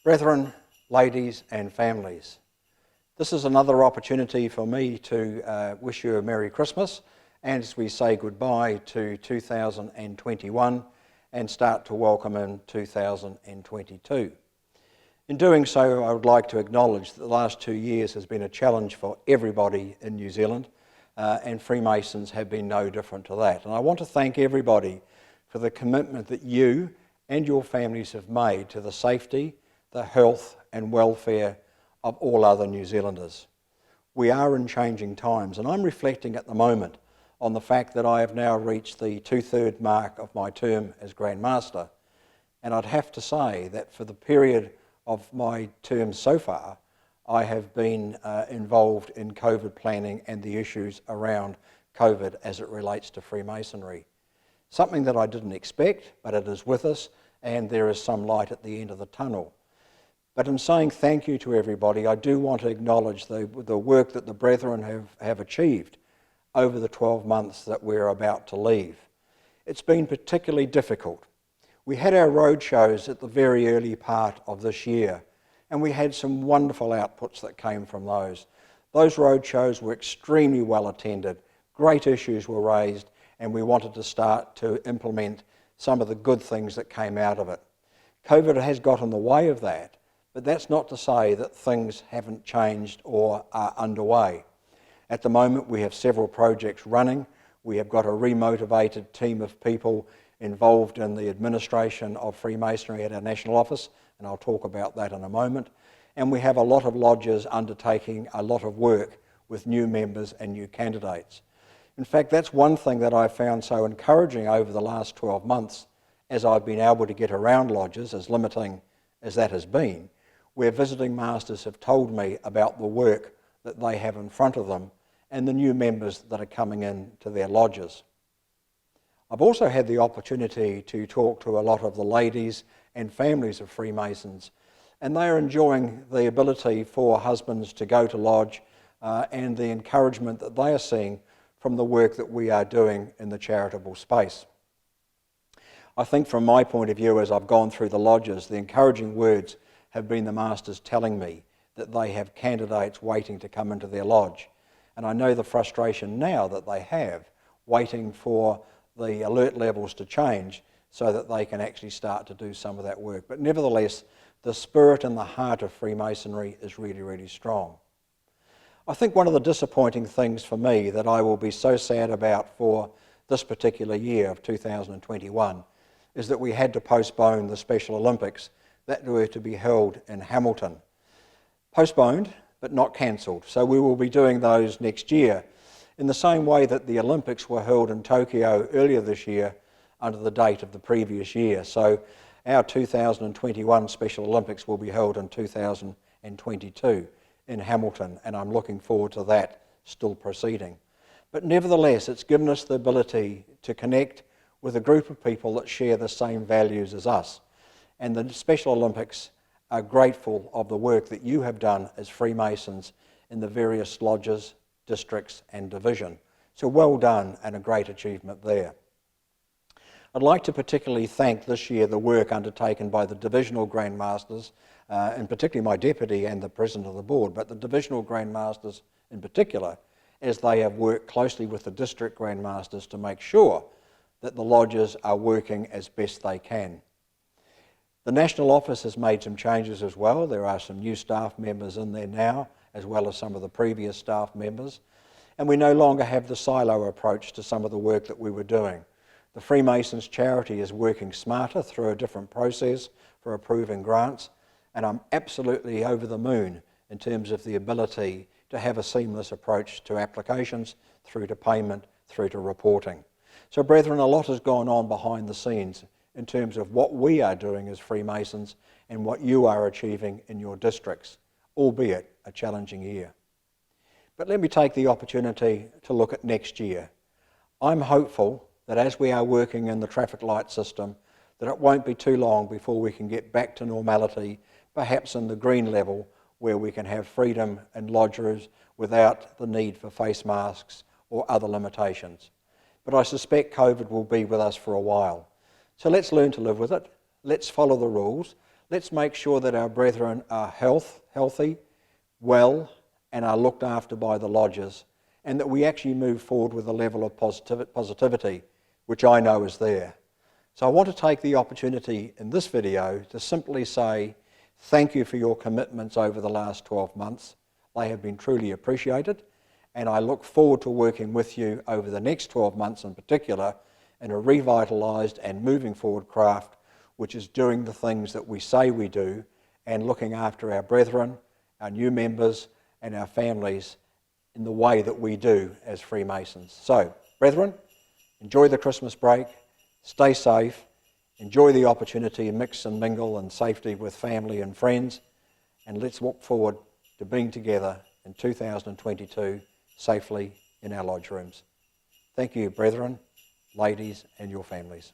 Brethren, ladies and families, this is another opportunity for me to wish you a Merry Christmas and as we say goodbye to 2021 and start to welcome in 2022. In doing so, I would like to acknowledge that the last 2 years has been a challenge for everybody in New Zealand and Freemasons have been no different to that. And I want to thank everybody for the commitment that you and your families have made to the safety, the health and welfare of all other New Zealanders. We are in changing times, and I'm reflecting at the moment on the fact that I have now reached the 2/3 mark of my term as Grand Master, and I'd have to say that for the period of my term so far, I have been involved in COVID planning and the issues around COVID as it relates to Freemasonry. Something that I didn't expect, but it is with us, and there is some light at the end of the tunnel. But in saying thank you to everybody, I do want to acknowledge the work that the brethren have achieved over the 12 months that we're about to leave. It's been particularly difficult. We had our road shows at the very early part of this year, and we had some wonderful outputs that came from those. Those road shows were extremely well attended, great issues were raised, and we wanted to start to implement some of the good things that came out of it. COVID has got in the way of that, but that's not to say that things haven't changed or are underway. At the moment, we have several projects running. We have got a remotivated team of people involved in the administration of Freemasonry at our national office, and I'll talk about that in a moment. And we have a lot of lodges undertaking a lot of work with new members and new candidates. In fact, that's one thing that I found so encouraging over the last 12 months as I've been able to get around lodges, as limiting as that has been, where visiting masters have told me about the work that they have in front of them and the new members that are coming in to their lodges. I've also had the opportunity to talk to a lot of the ladies and families of Freemasons, and they are enjoying the ability for husbands to go to lodge and the encouragement that they are seeing from the work that we are doing in the charitable space. I think from my point of view, as I've gone through the lodges, the encouraging words have been the masters telling me that they have candidates waiting to come into their lodge. And I know the frustration now that they have, waiting for the alert levels to change so that they can actually start to do some of that work. But nevertheless, the spirit and the heart of Freemasonry is really, really strong. I think one of the disappointing things for me that I will be so sad about for this particular year of 2021 is that we had to postpone the Special Olympics that were to be held in Hamilton. Postponed, but not cancelled. So we will be doing those next year in the same way that the Olympics were held in Tokyo earlier this year under the date of the previous year. So our 2021 Special Olympics will be held in 2022 in Hamilton, and I'm looking forward to that still proceeding. But nevertheless, it's given us the ability to connect with a group of people that share the same values as us. And the Special Olympics are grateful of the work that you have done as Freemasons in the various lodges, districts and division. So well done and a great achievement there. I'd like to particularly thank this year the work undertaken by the Divisional Grand Masters, and particularly my Deputy and the President of the Board, but the Divisional Grand Masters in particular, as they have worked closely with the District Grand Masters to make sure that the lodges are working as best they can. The National Office has made some changes as well. There are some new staff members in there now, as well as some of the previous staff members. And we no longer have the silo approach to some of the work that we were doing. The Freemasons charity is working smarter through a different process for approving grants, and I'm absolutely over the moon in terms of the ability to have a seamless approach to applications, through to payment, through to reporting. So brethren, a lot has gone on behind the scenes in terms of what we are doing as Freemasons and what you are achieving in your districts, albeit a challenging year. But let me take the opportunity to look at next year. I'm hopeful that as we are working in the traffic light system, that it won't be too long before we can get back to normality, perhaps in the green level, where we can have freedom in lodges without the need for face masks or other limitations. But I suspect COVID will be with us for a while. So let's learn to live with it. Let's follow the rules. Let's make sure that our brethren are healthy, well, and are looked after by the lodges, and that we actually move forward with a level of positivity, which I know is there. So I want to take the opportunity in this video to simply say thank you for your commitments over the last 12 months. They have been truly appreciated, and I look forward to working with you over the next 12 months in particular in a revitalised and moving forward craft, which is doing the things that we say we do and looking after our brethren, our new members and our families in the way that we do as Freemasons. So, brethren, enjoy the Christmas break, stay safe, enjoy the opportunity to mix and mingle in safety with family and friends, and let's walk forward to being together in 2022 safely in our lodge rooms. Thank you, brethren, ladies and your families.